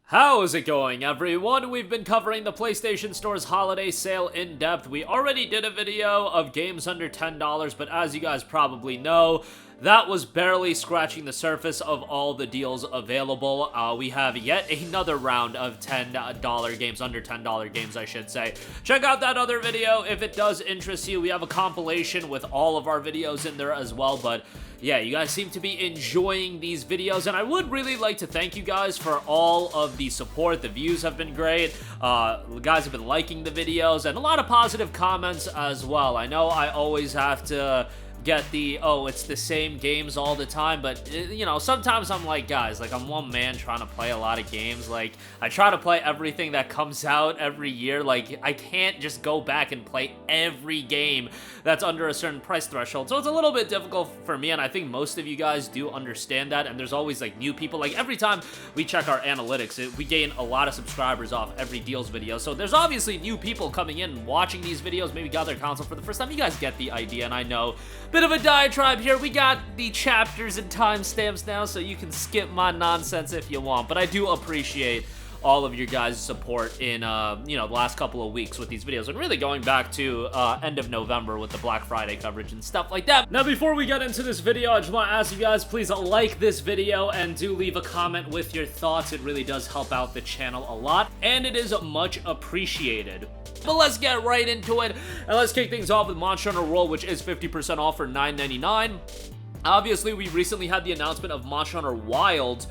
How is it going, everyone? We've been covering the PlayStation Store's holiday sale in depth. We already did a video of games under $10, but as you guys probably know, that was barely scratching the surface of all the deals available. We have yet another round of $10 games, under $10 games, I should say. Check out that other video if it does interest you. We have a compilation with all of our videos in there as well, but yeah, you guys seem to be enjoying these videos, and I would really like to thank you guys for all of the support. The views have been great. You guys have been liking the videos, and a lot of positive comments as well. I know I always have to get the, oh, it's the same games all the time, but, you know, sometimes I'm like, guys, like, I'm one man trying to play a lot of games. Like, I try to play everything that comes out every year. Like, I can't just go back and play every game that's under a certain price threshold, so it's a little bit difficult for me, and I think most of you guys do understand that, and there's always, like, new people. Like, every time we check our analytics, we gain a lot of subscribers off every deals video, so there's obviously new people coming in, watching these videos, maybe got their console for the first time. You guys get the idea, and I know, bit of a diatribe here. We got the chapters and timestamps now, so you can skip my nonsense if you want, but I do appreciate all of your guys' support in, you know, the last couple of weeks with these videos, and really going back to end of November with the Black Friday coverage and stuff like that. Now, before we get into this video, I just want to ask you guys, please like this video and do leave a comment with your thoughts. It really does help out the channel a lot, and it is much appreciated. But let's get right into it, and let's kick things off with Monster Hunter World, which is 50% off for $9.99. Obviously, we recently had the announcement of Monster Hunter Wilds,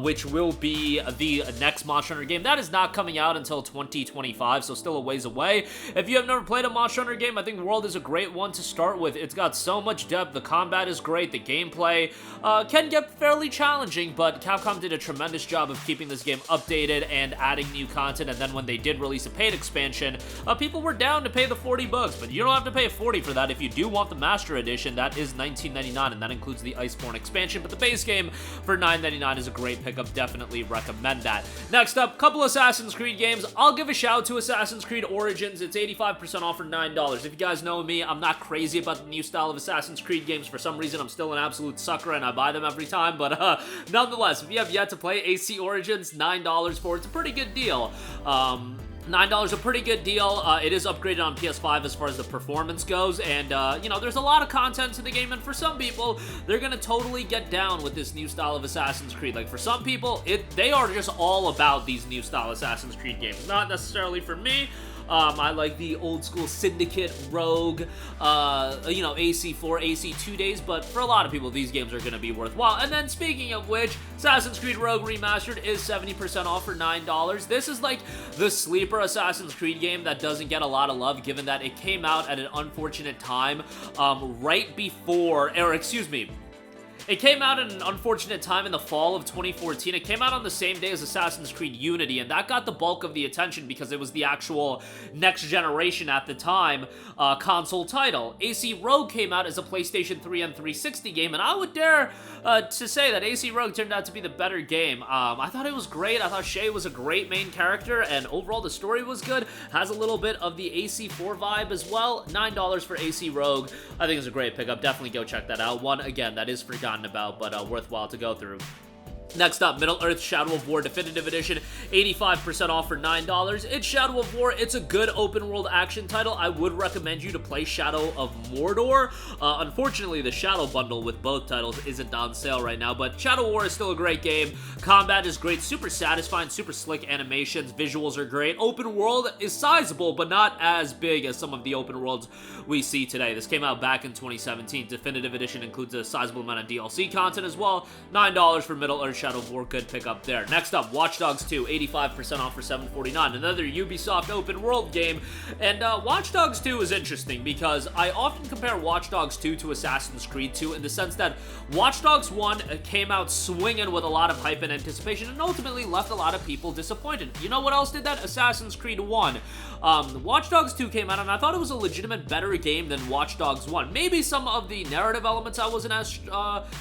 which will be the next Monster Hunter game. That is not coming out until 2025, so still a ways away. If you have never played a Monster Hunter game, I think World is a great one to start with. It's got so much depth, the combat is great, the gameplay can get fairly challenging, but Capcom did a tremendous job of keeping this game updated and adding new content, and then when they did release a paid expansion, people were down to pay the $40, but you don't have to pay $40 for that. If you do want the Master Edition, that is $19.99, and that includes the Iceborne expansion, but the base game for $9.99 is a great pickup. Definitely recommend that. Next up, couple Assassin's Creed games. I'll give a shout out to Assassin's Creed Origins. It's 85% off for $9. If you guys know me, I'm not crazy about the new style of Assassin's Creed games. For some reason, I'm still an absolute sucker and I buy them every time, but nonetheless, if you have yet to play AC Origins, $9 for it's a pretty good deal. $9 a pretty good deal. It is upgraded on PS5 as far as the performance goes, and you know, there's a lot of content to the game, and for some people, they're gonna totally get down with this new style of Assassin's Creed. Like, for some people, they are just all about these new style Assassin's Creed games. Not necessarily for me. I like the old school Syndicate, Rogue, you know, AC4, AC2 days, but for a lot of people, these games are going to be worthwhile. And then, speaking of which, Assassin's Creed Rogue Remastered is 70% off for $9. This is like the sleeper Assassin's Creed game that doesn't get a lot of love, given that it came out at an unfortunate time, right before, or excuse me, it came out at an unfortunate time in the fall of 2014. It came out on the same day as Assassin's Creed Unity, and that got the bulk of the attention because it was the actual next generation at the time console title. AC Rogue came out as a PlayStation 3 and 360 game, and I would dare to say that AC Rogue turned out to be the better game. I thought it was great. I thought Shay was a great main character, and overall the story was good. Has a little bit of the AC4 vibe as well. $9 for AC Rogue. I think it's a great pickup. Definitely go check that out. One, again, that is forgotten about, but worthwhile to go through. Next up, Middle-earth Shadow of War Definitive Edition, 85% off for $9. It's Shadow of War. It's a good open-world action title. I would recommend you to play Shadow of Mordor. Unfortunately, the Shadow Bundle with both titles isn't on sale right now, but Shadow of War is still a great game. Combat is great, super satisfying, super slick animations, visuals are great. Open world is sizable, but not as big as some of the open worlds we see today. This came out back in 2017. Definitive Edition includes a sizable amount of DLC content as well. $9 for Middle-earth Shadow of War, good pick up there. Next up, Watch Dogs 2, 85% off for $7.49. Another Ubisoft open world game, and Watch Dogs 2 is interesting because I often compare Watch Dogs 2 to Assassin's Creed 2 in the sense that Watch Dogs 1 came out swinging with a lot of hype and anticipation and ultimately left a lot of people disappointed. You know what else did that? Assassin's Creed 1. Watch Dogs 2 came out, and I thought it was a legitimate better game than Watch Dogs 1. Maybe some of the narrative elements I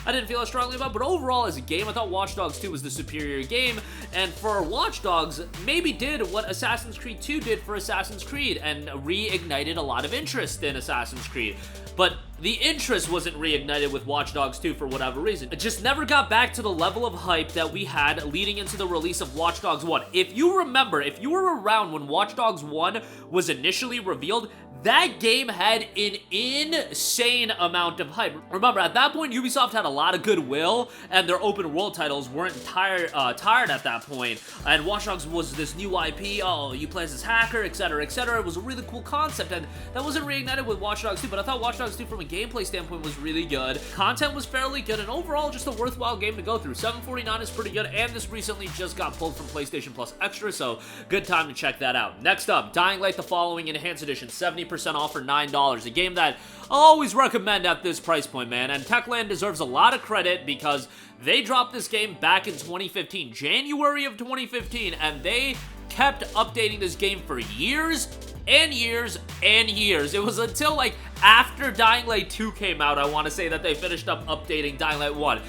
didn't feel as strongly about, but overall as a game, I thought Watch Dogs 2 was the superior game, and for Watch Dogs, maybe did what Assassin's Creed 2 did for Assassin's Creed, and reignited a lot of interest in Assassin's Creed. But the interest wasn't reignited with Watch Dogs 2 for whatever reason. It just never got back to the level of hype that we had leading into the release of Watch Dogs 1. If you remember, if you were around when Watch Dogs 1 was initially revealed, that game had an insane amount of hype. Remember, at that point, Ubisoft had a lot of goodwill, and their open world titles weren't tired at that point. And Watch Dogs was this new IP, oh, you play as this hacker, etc., etc. It was a really cool concept, and that wasn't reignited with Watch Dogs 2, but I thought Watch Dogs 2 from a gameplay standpoint was really good. Content was fairly good, and overall, just a worthwhile game to go through. $7.49 is pretty good, and this recently just got pulled from PlayStation Plus Extra, so good time to check that out. Next up, Dying Light the Following Enhanced Edition, 70% off for $9. A game that I'll always recommend at this price point, man. And Techland deserves a lot of credit because they dropped this game back in 2015, January of 2015, and they kept updating this game for years and years and years. It was until like after Dying Light 2 came out, I want to say, that they finished up updating Dying Light 1.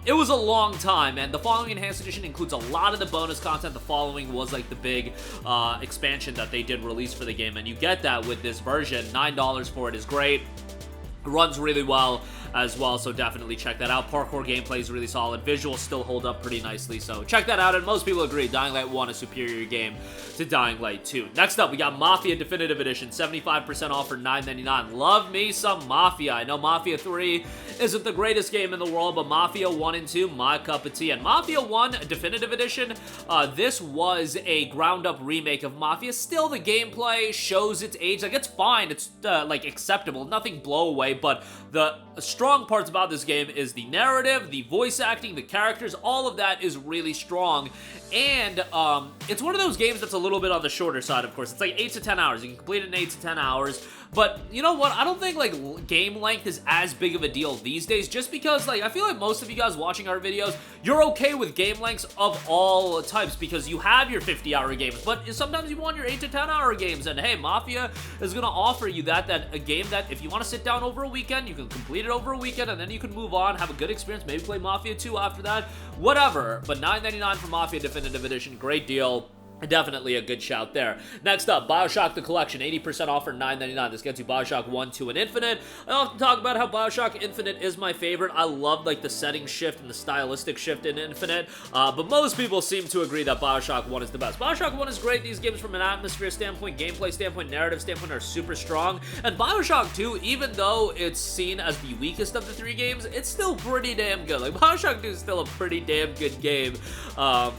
It was a long time, and the Following Enhanced Edition includes a lot of the bonus content. The Following was like the big expansion that they did release for the game, and you get that with this version. $9 for it is great. It runs really well as well, so definitely check that out. Parkour gameplay is really solid. Visuals still hold up pretty nicely, so check that out, and most people agree Dying Light 1 is a superior game to Dying Light 2. Next up, we got Mafia Definitive Edition, 75% off for $9.99. Love me some Mafia. I know Mafia 3 isn't the greatest game in the world, but Mafia 1 and 2, my cup of tea. And Mafia 1 Definitive Edition, this was a ground-up remake of Mafia. Still, the gameplay shows its age. Like, it's fine. It's, like, acceptable. Nothing blow away, but the strong parts about this game is the narrative, the voice acting, the characters, all of that is really strong. And it's one of those games that's a little bit on the shorter side, of course. It's like 8 to 10 hours. You can complete it in 8 to 10 hours. But you know what? I don't think like game length is as big of a deal these days, just because like I feel like most of you guys watching our videos, you're okay with game lengths of all types because you have your 50-hour games, but sometimes you want your 8 to 10-hour games, and hey, Mafia is going to offer you that a game that if you want to sit down over a weekend, you can complete it over a weekend, and then you can move on, have a good experience, maybe play Mafia 2 after that, whatever. But $9.99 for Mafia Definitive Edition, great deal. Definitely a good shout there. Next up, BioShock the Collection, 80% off for $9.99. This gets you BioShock 1, 2, and Infinite. I often talk about how BioShock Infinite is my favorite. I love like the setting shift and the stylistic shift in Infinite, but most people seem to agree that BioShock 1 is the best. BioShock 1 is great. These games from an atmosphere standpoint, gameplay standpoint, narrative standpoint are super strong. And BioShock 2, even though it's seen as the weakest of the three games, it's still pretty damn good. Like BioShock 2 is still a pretty damn good game.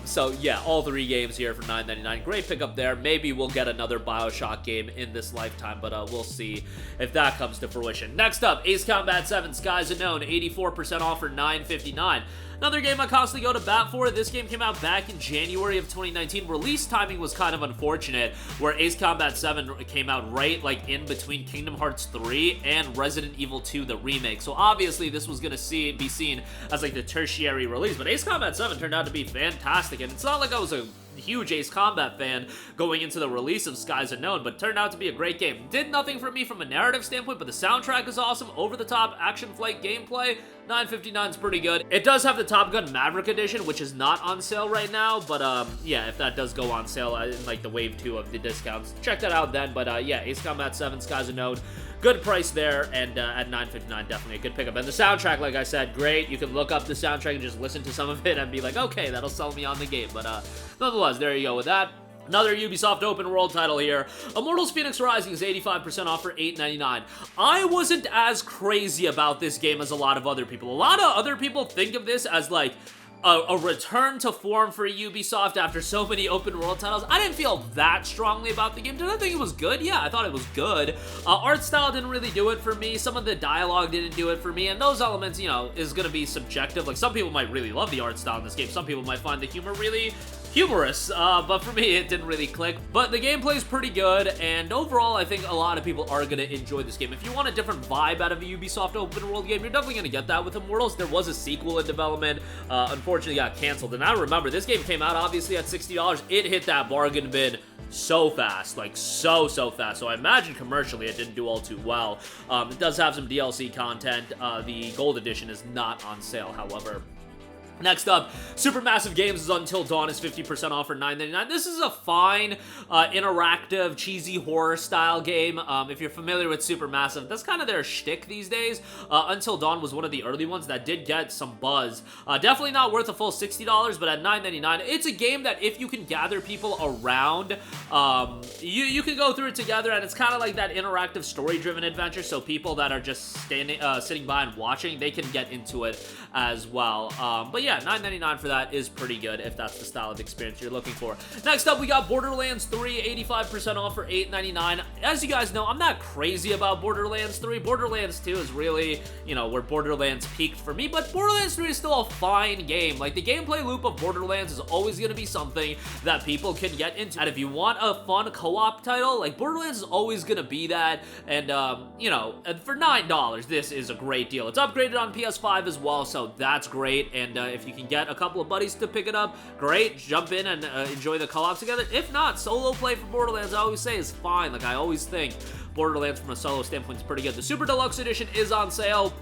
So yeah, all three games here for $9.99. Great pickup there. Maybe we'll get another BioShock game in this lifetime, but we'll see if that comes to fruition. Next up, Ace Combat 7 Skies Unknown, 84% off for $9.59. Another game I constantly go to bat for. This game came out back in January of 2019. Release timing was kind of unfortunate, where Ace Combat 7 came out right like in between Kingdom Hearts 3 and Resident Evil 2, the remake. So obviously this was going to be seen as like the tertiary release, but Ace Combat 7 turned out to be fantastic, and it's not like I was a huge Ace Combat fan going into the release of Skies Unknown, but turned out to be a great game. Did nothing for me from a narrative standpoint, but the soundtrack is awesome, over-the-top action flight gameplay. $9.59 is pretty good. It does have the Top Gun Maverick edition, which is not on sale right now, but yeah, if that does go on sale in like the wave 2 of the discounts, check that out then. But yeah, Ace Combat 7 Skies Unknown, good price there, and at $9.59, definitely a good pickup. And the soundtrack, like I said, great. You can look up the soundtrack and just listen to some of it and be like, okay, that'll sell me on the game. But nonetheless, there you go with that. Another Ubisoft open world title here. Immortals Fenyx Rising is 85% off for $8.99. I wasn't as crazy about this game as a lot of other people. A lot of other people think of this as like a return to form for Ubisoft after so many open world titles. I didn't feel that strongly about the game. Did I think it was good? Yeah, I thought it was good. Art style didn't really do it for me. Some of the dialogue didn't do it for me, and those elements, you know, is gonna be subjective. Like, some people might really love the art style in this game. Some people might find the humor really humorous, but for me, it didn't really click. But the gameplay is pretty good, and overall, I think a lot of people are going to enjoy this game. If you want a different vibe out of a Ubisoft open world game, you're definitely going to get that with Immortals. There was a sequel in development, unfortunately got canceled, and I remember this game came out obviously at $60. It hit that bargain bin so fast, like so fast. So I imagine commercially it didn't do all too well. It does have some DLC content. The gold edition is not on sale, however. Next up, Supermassive Games' Until Dawn is 50% off for $9.99. This is a fine, interactive, cheesy horror-style game. If you're familiar with Supermassive, that's kind of their shtick these days. Until Dawn was one of the early ones that did get some buzz. Definitely not worth a full $60, but at $9.99, it's a game that if you can gather people around, you can go through it together, and it's kind of like that interactive, story-driven adventure, so people that are just sitting by and watching, they can get into it as well. But yeah, $9.99 for that is pretty good if that's the style of experience you're looking for. Next up, we got Borderlands 3, 85% off for $8.99. As you guys know, I'm not crazy about Borderlands 3. Borderlands 2 is really, you know, where Borderlands peaked for me, but Borderlands 3 is still a fine game. Like, the gameplay loop of Borderlands is always going to be something that people can get into. And if you want a fun co-op title, like, Borderlands is always going to be that. And, you know, and for $9, this is a great deal. It's upgraded on PS5 as well, so that's great. And if you can get a couple of buddies to pick it up, great. Jump in and enjoy the co-op together. If not, solo play for Borderlands, I always say, is fine. Like, I always think Borderlands from a solo standpoint is pretty good. The Super Deluxe Edition is on sale.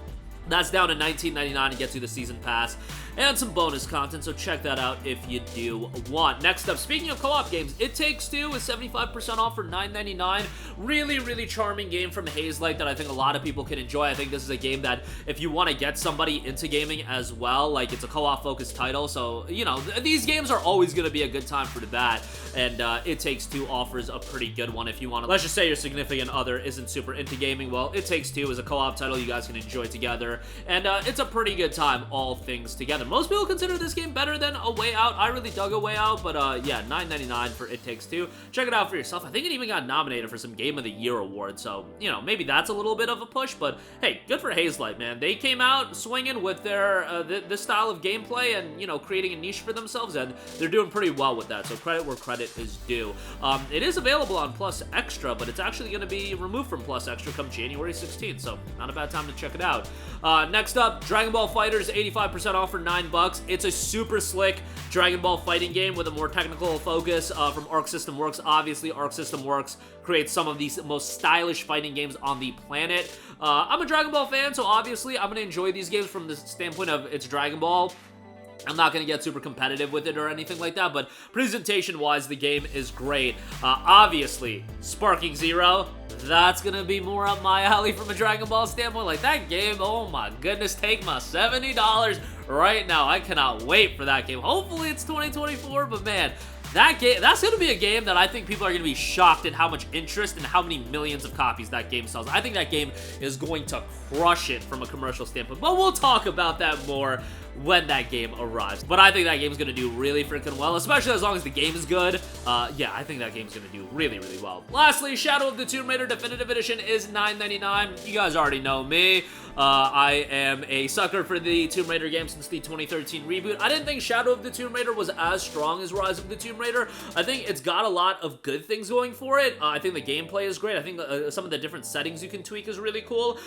That's down to $19.99 and gets you the season pass and some bonus content, so check that out if you do want. Next up, speaking of co-op games, It Takes Two is 75% off for $9.99. Really, really charming game from Hazelight that I think a lot of people can enjoy. I think this is a game that if you want to get somebody into gaming as well, like, it's a co-op focused title, so, you know, these games are always going to be a good time for that, and It Takes Two offers a pretty good one if you want to. Let's just say your significant other isn't super into gaming. Well, It Takes Two is a co-op title you guys can enjoy together, and it's a pretty good time, all things together. Most people consider this game better than A Way Out. I really dug A Way Out, but yeah, $9.99 for It Takes Two. Check it out for yourself. I think it even got nominated for some Game of the Year award, so, you know, maybe that's a little bit of a push, but hey, good for Hazelight, man. They came out swinging with their this style of gameplay and, you know, creating a niche for themselves, and they're doing pretty well with that, so credit where credit is due. It is available on Plus Extra, but it's actually going to be removed from Plus Extra come January 16th, so not a bad time to check it out. Next up, Dragon Ball FighterZ, 85% off for $9. It's a super slick Dragon Ball fighting game with a more technical focus from Arc System Works. Obviously, Arc System Works creates some of these most stylish fighting games on the planet. I'm a Dragon Ball fan, so obviously I'm going to enjoy these games from the standpoint of it's Dragon Ball. I'm not going to get super competitive with it or anything like that, but presentation-wise, the game is great. Obviously, Sparking Zero, that's going to be more up my alley from a Dragon Ball standpoint. Like, that game, oh my goodness, take my $70 right now. I cannot wait for that game. Hopefully it's 2024, but man, that game, that's going to be a game that I think people are going to be shocked at how much interest and how many millions of copies that game sells. I think that game is going to crush it from a commercial standpoint, but we'll talk about that more when that game arrives. But I think that game's going to do really freaking well, especially as long as the game is good. Yeah, I think that game's going to do really, really well. Lastly, Shadow of the Tomb Raider Definitive Edition is $9.99. You guys already know me. I am a sucker for the Tomb Raider game since the 2013 reboot. I didn't think Shadow of the Tomb Raider was as strong as Rise of the Tomb Raider. I think it's got a lot of good things going for it. I think the gameplay is great. I think some of the different settings you can tweak is really cool.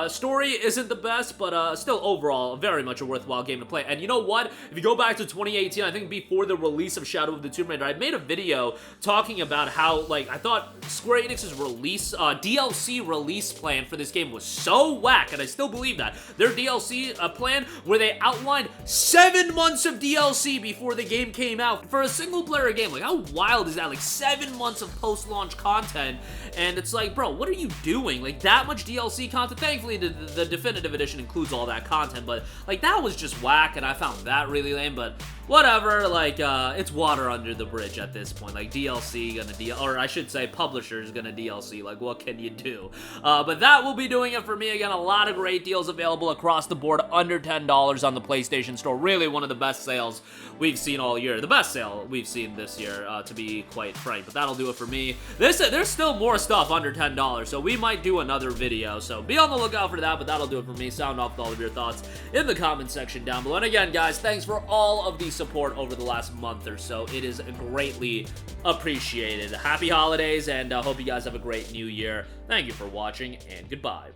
Story isn't the best, but still overall very much a worthwhile game to play. And you know what? If you go back to 2018, I think before the release of Shadow of the Tomb Raider, I made a video talking about how, like, I thought Square Enix's release, DLC release plan for this game was so whack, and I still believe that. Their DLC plan where they outlined 7 months of DLC before the game came out for a single-player game. Like, how wild is that? Like, 7 months of post-launch content, and it's like, bro, what are you doing? Like, that much DLC content? Thankfully, the Definitive Edition includes all that content, but, like, that was just whack, and I found that really lame, but whatever, like, it's water under the bridge at this point. Like, DLC gonna or I should say, publishers gonna DLC, like, what can you do? But that will be doing it for me. Again, a lot of great deals available across the board, under $10 on the PlayStation Store. Really one of the best sales we've seen all year. The best sale we've seen this year, to be quite frank, but that'll do it for me. There's still more stuff under $10, so we might do another video, so be on the lookout for that, but that'll do it for me. Sound off with all of your thoughts in the comment section down below. And again, guys, thanks for all of the support over the last month or so. It is greatly appreciated. Happy holidays, and hope you guys have a great new year. Thank you for watching, and goodbye.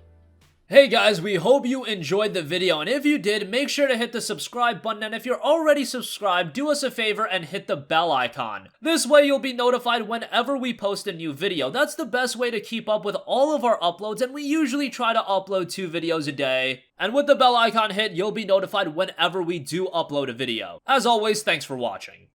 Hey guys, we hope you enjoyed the video, and if you did, make sure to hit the subscribe button, and if you're already subscribed, do us a favor and hit the bell icon. This way you'll be notified whenever we post a new video. That's the best way to keep up with all of our uploads, and we usually try to upload 2 videos a day. And with the bell icon hit, you'll be notified whenever we do upload a video. As always, thanks for watching.